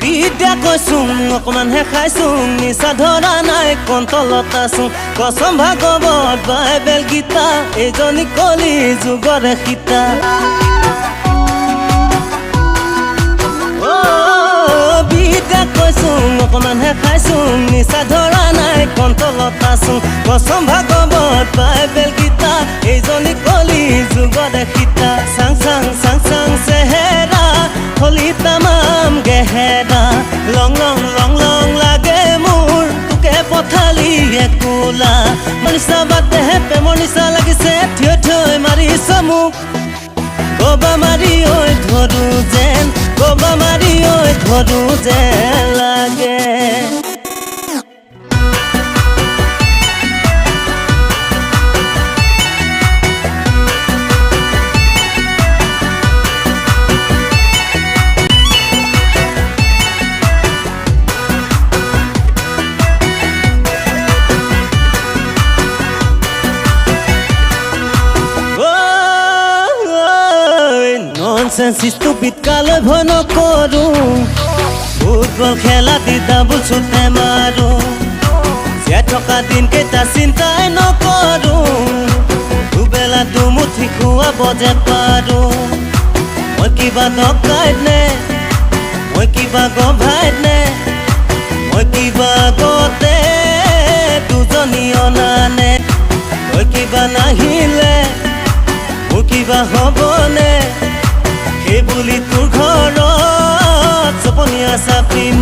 বিদ্যা কৈছোঁ অকমানহে খাইছোঁ নিচা ধৰা নাই কণ্টলত আছোঁ কচম ভাগৱত বাইবেল গীতা এইজনী কলি যুগৰে সীতা বিদ্যা কৈছোঁ অকমানহে খাইছোঁ নিচা ধৰা নাই কণ্টলত আছোঁ কচম ভাগৱত বাইবেল গীতা এইজনী কলি যুগৰে সীতা চাং চাং চাং চাং চেহেৰা হলি তামাম গেহেৰা লং লং লং লং লাগে মোৰ তোকে পঠালি একোলা মনিষা বাদেহে প্ৰেমৰ নিচা লাগিছে থিয় থৈ মাৰিছ মোক কবা মাৰি ঐ ধৰো যেন কবা মাৰি ঐ ধৰো যেন লাগে stupid কালৈ ভয় নকৰো ফুটবল খেলা ডাবুল চুটে মাৰো জীয়াই থকা দিন কেইটা চিন্তাই নকৰো দুবেলা দুমুঠি খুৱাব যে পাৰো মই কিবা ডকাইত নে মই কিবা গভাইত নে মই কিবা গতে দুজনী অনানে মই কিবা নাহিলে মোৰ কিবা হ'বনে এই বুলি তোৰ ঘৰত সপনীয়া চাপিম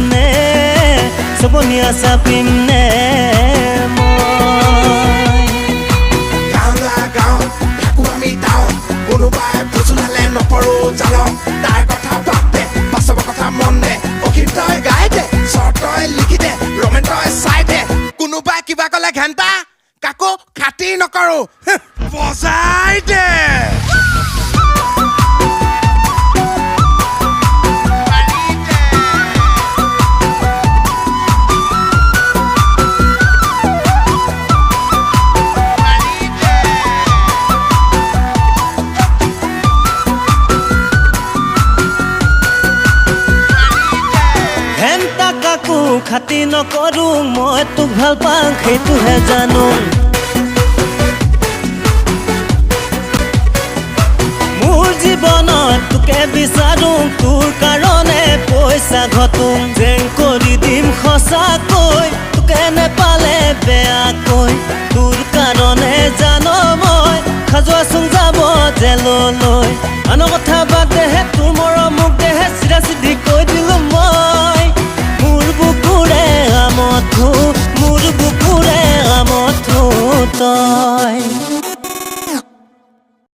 নে মই গাঁও থাকো আমি টাউন কোনোবাই বুজুলালে নপৰো জালম তাৰ কথা বাদে বাস্তৱৰ কথা মন দে অখিৰ তই গাই দে চৰ তই লিখি দে ৰমেন তই চাই দে কোনোবাই কিবা ক'লে ঘণ্টা কাকো খাতি নকৰো বজাই দে খাতি নকৰো মই তোক ভাল পাওঁ সেইটোহে জানো মোৰ জীৱনত তোকে বিচাৰো তোৰ কাৰণে পইচা ঘটোং যেন কৰি দিম সঁচাকৈ তোকে নেপালে বেয়াকৈ তোৰ কাৰণে জানো মই খাজোৱাচোং যাব জেললৈ আনৰ কথা বাদেহে তোৰ মৰম মোক দেহে চিধা চিধি